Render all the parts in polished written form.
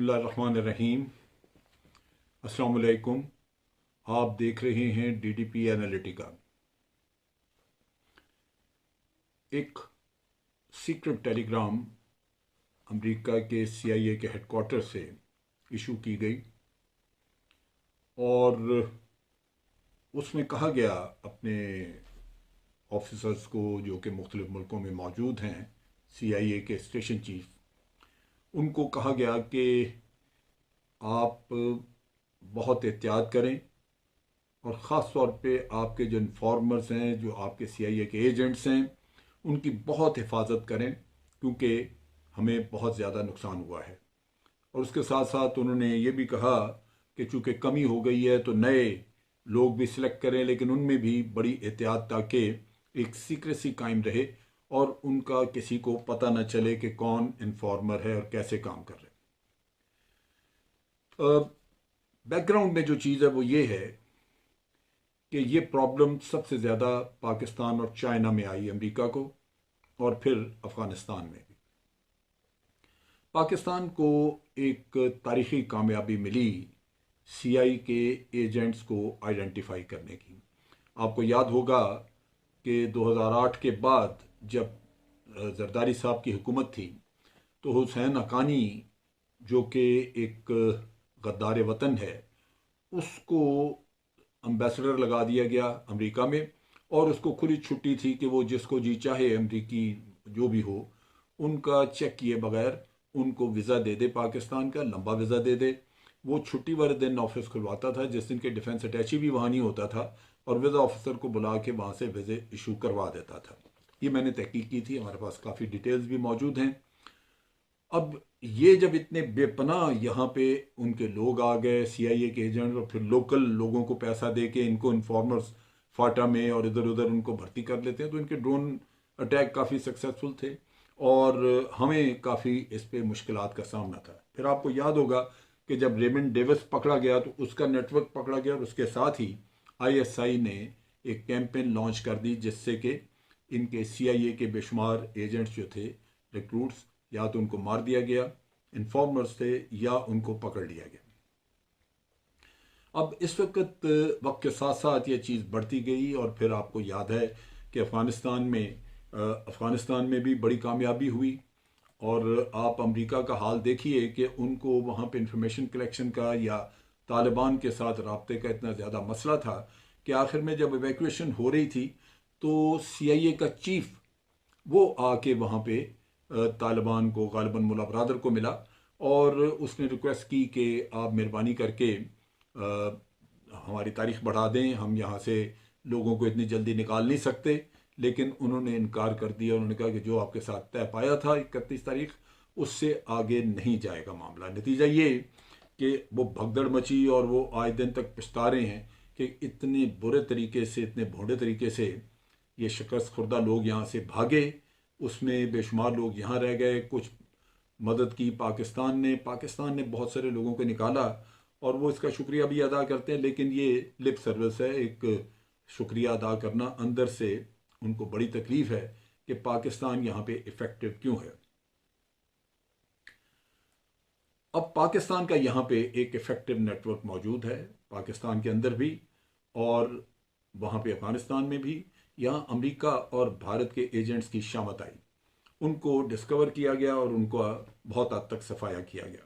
बिस्मिल्लाहिर्रहमानिर्रहीम। अस्सलाम वालेकुम। आप देख रहे हैं डीडीपी एनालिटिका। एक सीक्रेट टेलीग्राम अमेरिका के CIA के हेडक्वार्टर से इशू की गई और उसमें कहा गया अपने ऑफिसर्स को जो कि मुख्तलिफ मुल्कों में मौजूद हैं, CIA के स्टेशन चीफ, उनको कहा गया कि आप बहुत एहतियात करें और ख़ास तौर पे आपके जो इन्फॉर्मर्स हैं, जो आपके CIA के एजेंट्स हैं, उनकी बहुत हिफाजत करें क्योंकि हमें बहुत ज़्यादा नुकसान हुआ है। और उसके साथ साथ उन्होंने ये भी कहा कि चूँकि कमी हो गई है तो नए लोग भी सिलेक्ट करें, लेकिन उनमें भी बड़ी एहतियात ताकि एक सीक्रेसी कायम रहे और उनका किसी को पता न चले कि कौन इन्फॉर्मर है और कैसे काम कर रहे हैं। बैकग्राउंड में जो चीज़ है वो ये है कि ये प्रॉब्लम सबसे ज़्यादा पाकिस्तान और चाइना में आई, अमेरिका को, और फिर अफ़गानिस्तान में भी। पाकिस्तान को एक तारीख़ी कामयाबी मिली CIA के एजेंट्स को आइडेंटिफाई करने की। आपको याद होगा कि 2008 के बाद जब जरदारी साहब की हुकूमत थी तो हुसैन हक्कानी, जो कि एक गद्दार वतन है, उसको एम्बेसडर लगा दिया गया अमेरिका में और उसको खुली छुट्टी थी कि वो जिसको जी चाहे अमेरिकी जो भी हो उनका चेक किए बगैर उनको वीज़ा दे दे, पाकिस्तान का लंबा वीज़ा दे दे। वो छुट्टी वाले दिन ऑफिस खुलवाता था जिस दिन के डिफेंस अटैची भी वहाँ नहीं होता था और वीज़ा ऑफिसर को बुला के वहाँ से वीज़े इशू करवा देता था। ये मैंने तहकीक की थी, हमारे पास काफ़ी डिटेल्स भी मौजूद हैं। अब ये जब इतने बेपनाह यहाँ पे उनके लोग आ गए, CIA के एजेंट, और फिर लोकल लोगों को पैसा दे के इनको इन्फॉर्मर्स फाटा में और इधर उधर उनको भर्ती कर लेते हैं, तो इनके ड्रोन अटैक काफ़ी सक्सेसफुल थे और हमें काफ़ी इस पे मुश्किलात का सामना था। फिर आपको याद होगा कि जब रेमंड डेविस पकड़ा गया तो उसका नेटवर्क पकड़ा गया और उसके साथ ही ISI ने एक कैंपेन लॉन्च कर दी जिससे कि इनके CIA के बेशुमार एजेंट्स जो थे, रिक्रूट्स, या तो उनको मार दिया गया, इन्फॉर्मर्स थे, या उनको पकड़ लिया गया। अब इस वक्त के साथ साथ ये चीज़ बढ़ती गई और फिर आपको याद है कि अफ़गानिस्तान में भी बड़ी कामयाबी हुई और आप अमेरिका का हाल देखिए कि उनको वहाँ पे इंफॉर्मेशन कलेक्शन का या तालिबान के साथ राब्ते का इतना ज़्यादा मसला था कि आखिर में जब इवैक्यूएशन हो रही थी तो CIA का चीफ वो आके वहाँ पे तालिबान को, गालिबन मुल्ला बरादर को मिला और उसने रिक्वेस्ट की कि आप मेहरबानी करके हमारी तारीख बढ़ा दें, हम यहाँ से लोगों को इतनी जल्दी निकाल नहीं सकते। लेकिन उन्होंने इनकार कर दिया। उन्होंने कहा कि जो आपके साथ तय पाया था 31 तारीख, उससे आगे नहीं जाएगा मामला। नतीजा ये कि वो भगदड़ मची और वो आज दिन तक पछता रहे हैं कि इतने बुरे तरीके से, इतने भोंडे तरीके से ये शिकस्त खुर्दा लोग यहाँ से भागे, उसमें बेशुमार लोग यहाँ रह गए। कुछ मदद की पाकिस्तान ने बहुत सारे लोगों को निकाला और वो इसका शुक्रिया भी अदा करते हैं, लेकिन ये लिप सर्विस है, एक शुक्रिया अदा करना। अंदर से उनको बड़ी तकलीफ है कि पाकिस्तान यहाँ पे इफेक्टिव क्यों है। अब पाकिस्तान का यहाँ पे एक इफेक्टिव नेटवर्क मौजूद है, पाकिस्तान के अंदर भी और वहाँ पे अफगानिस्तान में भी। यहाँ अमेरिका और भारत के एजेंट्स की शामत आई, उनको डिस्कवर किया गया और उनको बहुत हद तक सफाया किया गया।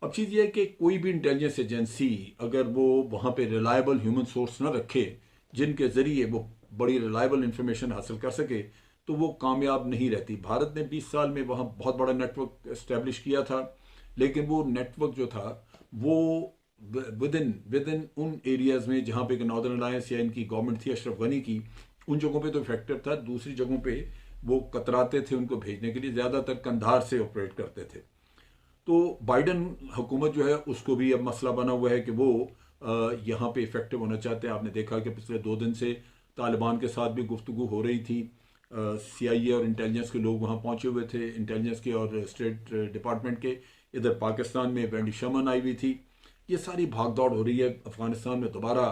अब चीज़ ये है कि कोई भी इंटेलिजेंस एजेंसी अगर वो वहाँ पे रिलायबल ह्यूमन सोर्स ना रखे जिनके ज़रिए वो बड़ी रिलायबल इंफॉर्मेशन हासिल कर सके तो वो कामयाब नहीं रहती। भारत ने 20 साल में वहाँ बहुत बड़ा नेटवर्क इस्टेब्लिश किया था, लेकिन वो नेटवर्क जो था वो विद इन उन एरियाज़ में जहाँ पे नॉर्दर्न अलायंस या इनकी गवर्नमेंट थी अशरफ गनी की, उन जगहों पे तो इफेक्टिव था। दूसरी जगहों पे वो कतराते थे उनको भेजने के लिए, ज़्यादातर कंधार से ऑपरेट करते थे। तो बाइडन हुकूमत जो है उसको भी अब मसला बना हुआ है कि वो यहाँ पे इफेक्टिव होना चाहते हैं। आपने देखा कि पिछले 2 दिन से तालिबान के साथ भी गुफ्तगू हो रही थी। CIA और इंटेलिजेंस के लोग वहाँ पहुँचे हुए थे, इंटेलिजेंस के और स्टेट डिपार्टमेंट के। इधर पाकिस्तान में वेंडी शर्मन आई हुई थी। ये सारी भागदौड़ हो रही है अफगानिस्तान में दोबारा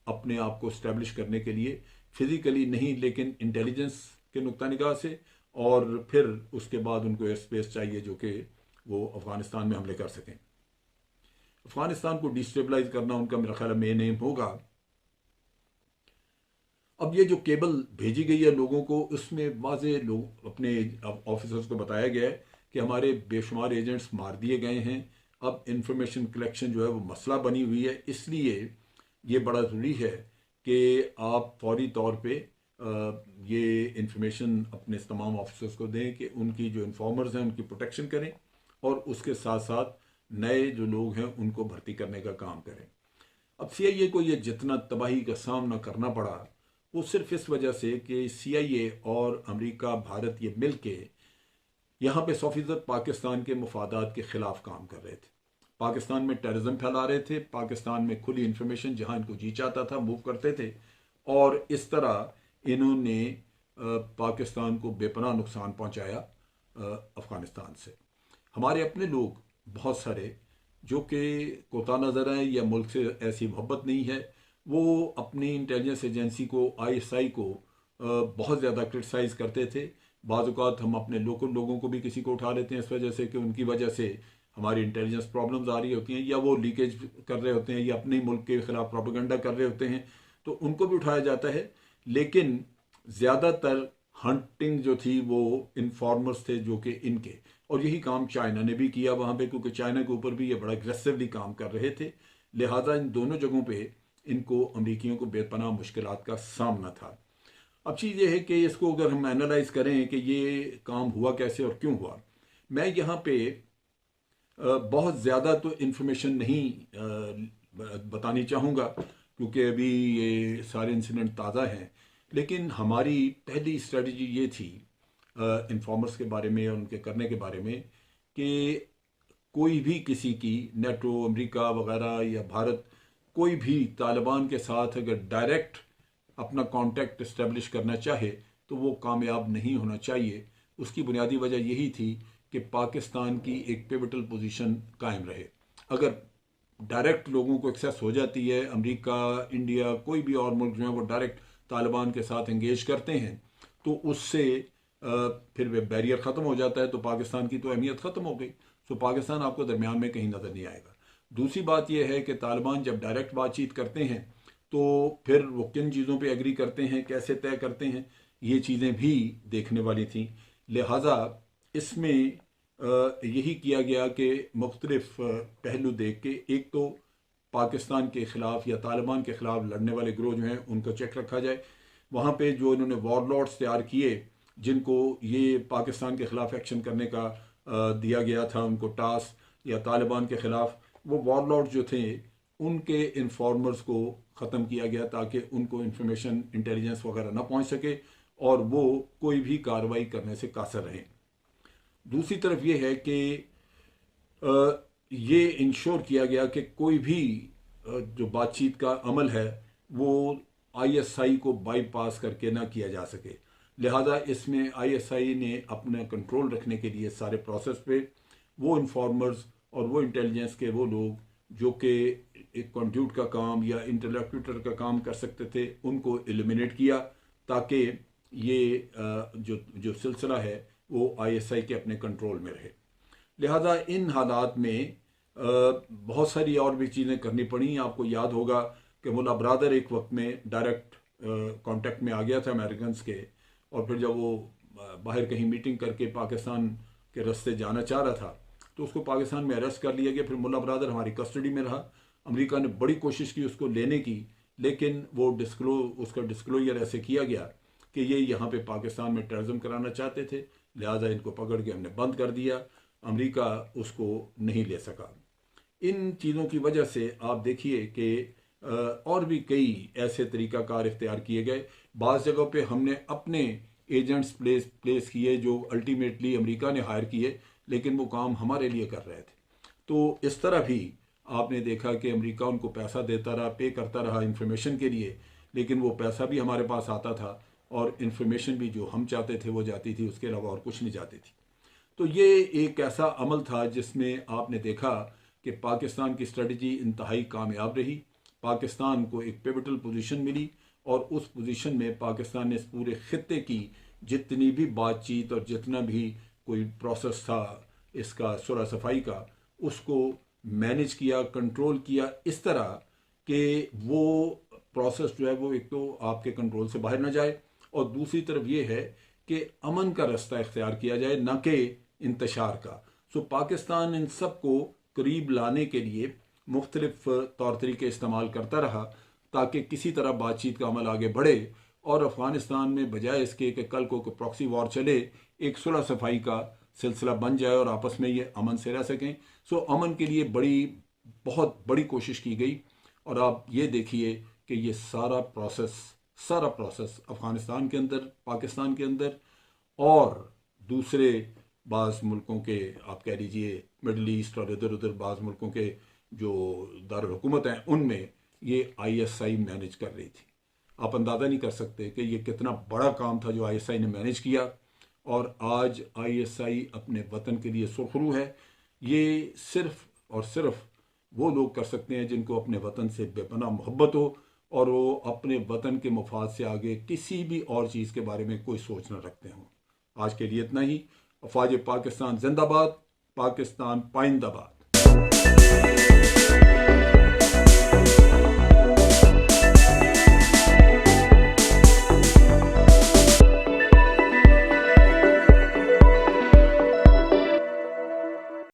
अपने आप को इस्टेब्लिश करने के लिए, फिजिकली नहीं लेकिन इंटेलिजेंस के नुक्ता निगाह से, और फिर उसके बाद उनको एयर स्पेस चाहिए जो कि वो अफ़गानिस्तान में हमले कर सकें। अफ़गानिस्तान को डिस्टेबलाइज करना उनका मेरा ख्याल मेन एम होगा। अब ये जो केबल भेजी गई है लोगों को, उसमें वाज़े लोग अपने ऑफिसर्स को बताया गया है कि हमारे बेशुमार एजेंट्स मार दिए गए हैं। अब इंफॉर्मेशन कलेक्शन जो है वो मसला बनी हुई है, इसलिए ये बड़ा ज़रूरी है कि आप फौरी तौर पे ये इंफॉर्मेशन अपने तमाम ऑफिसर्स को दें कि उनकी जो इन्फॉर्मर्स हैं उनकी प्रोटेक्शन करें, और उसके साथ साथ नए जो लोग हैं उनको भर्ती करने का काम करें। अब CIA को ये जितना तबाही का सामना करना पड़ा वो सिर्फ इस वजह से कि CIA और अमेरिका भारत ये मिल के यहाँ पे 100% पाकिस्तान के मफादात के खिलाफ काम कर रहे थे। पाकिस्तान में टेररिज्म फैला रहे थे, पाकिस्तान में खुली इंफॉर्मेशन जहाँ इनको जी चाहता था मूव करते थे, और इस तरह इन्होंने पाकिस्तान को बेपनाह नुकसान पहुँचाया अफ़गानिस्तान से। हमारे अपने लोग बहुत सारे जो कि कोता नज़र आए या मुल्क से ऐसी मोहब्बत नहीं है, वो अपनी इंटेलिजेंस एजेंसी को ISI को बहुत ज़्यादा क्रिटिसाइज़ करते थे। बाज़ औक़ात हम अपने लोकल लोगों को भी किसी को उठा लेते हैं इस वजह से कि उनकी वजह से हमारी इंटेलिजेंस प्रॉब्लम्स आ रही होती हैं, या वो लीकेज कर रहे होते हैं या अपने मुल्क के खिलाफ प्रोपेगेंडा कर रहे होते हैं, तो उनको भी उठाया जाता है। लेकिन ज़्यादातर हंटिंग जो थी वो इन्फॉर्मर्स थे जो कि इनके, और यही काम चाइना ने भी किया वहाँ पे, क्योंकि चाइना के ऊपर भी ये बड़ा एग्रेसिवली काम कर रहे थे। लिहाजा इन दोनों जगहों पे इनको अमरीकियों को बेपनाह मुश्किलात का सामना था। अब चीज़ ये है कि इसको अगर हम एनालाइज करें कि ये काम हुआ कैसे और क्यों हुआ, मैं यहाँ पे बहुत ज़्यादा तो इन्फॉर्मेशन नहीं बतानी चाहूँगा क्योंकि अभी ये सारे इंसिडेंट ताज़ा हैं। लेकिन हमारी पहली स्ट्रेटजी ये थी इन्फॉर्मर्स के बारे में और उनके करने के बारे में कि कोई भी किसी की नेटो, अमेरिका वगैरह या भारत, कोई भी तालिबान के साथ अगर डायरेक्ट अपना कांटेक्ट इस्टेब्लिश करना चाहे तो वो कामयाब नहीं होना चाहिए। उसकी बुनियादी वजह यही थी कि पाकिस्तान की एक पिवटल पोजीशन कायम रहे। अगर डायरेक्ट लोगों को एक्सेस हो जाती है, अमेरिका, इंडिया, कोई भी और मुल्क जो है वो डायरेक्ट तालिबान के साथ एंगेज करते हैं, तो उससे फिर वे बैरियर ख़त्म हो जाता है, तो पाकिस्तान की तो अहमियत ख़त्म हो गई। तो पाकिस्तान आपको दरमियान में कहीं नज़र नहीं आएगा। दूसरी बात यह है कि तालिबान जब डायरेक्ट बातचीत करते हैं तो फिर वो किन चीज़ों पे एग्री करते हैं, कैसे तय करते हैं, ये चीज़ें भी देखने वाली थी। लिहाजा इसमें यही किया गया कि मुख्तलिफ पहलू देख के, एक तो पाकिस्तान के ख़िलाफ़ या तालिबान के ख़िलाफ़ लड़ने वाले ग्रोह जो हैं उनको चेक रखा जाए। वहाँ पे जो इन्होंने वॉरलॉर्ड्स तैयार किए जिनको ये पाकिस्तान के ख़िलाफ़ एक्शन करने का दिया गया था उनको टास्क, या तालिबान के ख़िलाफ़, वो वॉरलॉर्ड जो थे उनके इन्फॉर्मर्स को ख़त्म किया गया ताकि उनको इंफॉर्मेशन इंटेलिजेंस वगैरह ना पहुंच सके और वो कोई भी कार्रवाई करने से कासर रहें। दूसरी तरफ ये है कि ये इंश्योर किया गया कि कोई भी जो बातचीत का अमल है वो ISI को बाईपास करके ना किया जा सके। लिहाजा इसमें ISI ने अपना कंट्रोल रखने के लिए सारे प्रोसेस पे वो इन्फॉर्मर्स और वो इंटेलिजेंस के वो लोग जो कि एक कंट्यूट का काम या इंटरलोक्यूटर का काम कर सकते थे उनको एलिमिनेट किया ताकि ये जो जो सिलसिला है वो ISI के अपने कंट्रोल में रहे। लिहाजा इन हालात में बहुत सारी और भी चीज़ें करनी पड़ी। आपको याद होगा कि मुल्ला ब्रादर एक वक्त में डायरेक्ट कांटेक्ट में आ गया था अमेरिकन के, और फिर जब वो बाहर कहीं मीटिंग करके पाकिस्तान के रास्ते जाना चाह रहा था तो उसको पाकिस्तान में अरेस्ट कर लिया गया। फिर मुल्ला ब्रादर हमारी कस्टडी में रहा। अमेरिका ने बड़ी कोशिश की उसको लेने की, लेकिन वो उसका डिस्क्लोजर ऐसे किया गया कि ये यहाँ पे पाकिस्तान में टेररिज्म कराना चाहते थे, लिहाजा इनको पकड़ के हमने बंद कर दिया। अमेरिका उसको नहीं ले सका। इन चीज़ों की वजह से आप देखिए कि और भी कई ऐसे तरीक़ाकार इख्तियार किए गए। बाज़ जगहों पे हमने अपने एजेंट्स प्लेस किए जो अल्टीमेटली अमेरिका ने हायर किए, लेकिन वो काम हमारे लिए कर रहे थे। तो इस तरह भी आपने देखा कि अमेरिका उनको पैसा देता रहा, पे करता रहा इंफॉर्मेशन के लिए, लेकिन वो पैसा भी हमारे पास आता था और इंफॉर्मेशन भी जो हम चाहते थे वो जाती थी, उसके अलावा और कुछ नहीं जाती थी। तो ये एक ऐसा अमल था जिसमें आपने देखा कि पाकिस्तान की स्ट्रेटजी इंतहाई कामयाब रही। पाकिस्तान को एक पिवटल पोजीशन मिली और उस पोजीशन में पाकिस्तान ने इस पूरे खित्ते की जितनी भी बातचीत और जितना भी कोई प्रोसेस था इसका सुलह सफाई का, उसको मैनेज किया, कंट्रोल किया इस तरह कि वो प्रोसेस जो है वो एक तो आपके कंट्रोल से बाहर ना जाए, और दूसरी तरफ ये है कि अमन का रास्ता इख्तियार किया जाए, न कि इंतशार का। सो पाकिस्तान इन सब को करीब लाने के लिए मुख्तलिफ तौर तरीके इस्तेमाल करता रहा ताकि किसी तरह बातचीत का अमल आगे बढ़े, और अफ़गानिस्तान में बजाय इसके कि कल को प्रॉक्सी वॉर चले, एक सुलह सफाई का सिलसिला बन जाए और आपस में ये अमन से रह सकें। सो अमन के लिए बहुत बड़ी कोशिश की गई, और आप ये देखिए कि ये सारा प्रोसेस अफ़गानिस्तान के अंदर, पाकिस्तान के अंदर और दूसरे बाज़ मुल्कों के, आप कह लीजिए मिडल ईस्ट और इधर उधर बाज़ मुल्कों के जो दारुल हुकूमत हैं, उनमें ये ISI मैनेज कर रही थी। आप अंदाज़ा नहीं कर सकते कि ये कितना बड़ा काम था जो ISI ने मैनेज किया, और आज ISI अपने वतन के लिए सुरखरू है। ये सिर्फ और सिर्फ वो लोग कर सकते हैं जिनको अपने वतन से बेपनाह मोहब्बत हो, और वो अपने वतन के मफाद से आगे किसी भी और चीज़ के बारे में कोई सोच न रखते हों। आज के लिए इतना ही। अफवाज पाकिस्तान जिंदाबाद, पाकिस्तान पाइंदाबाद।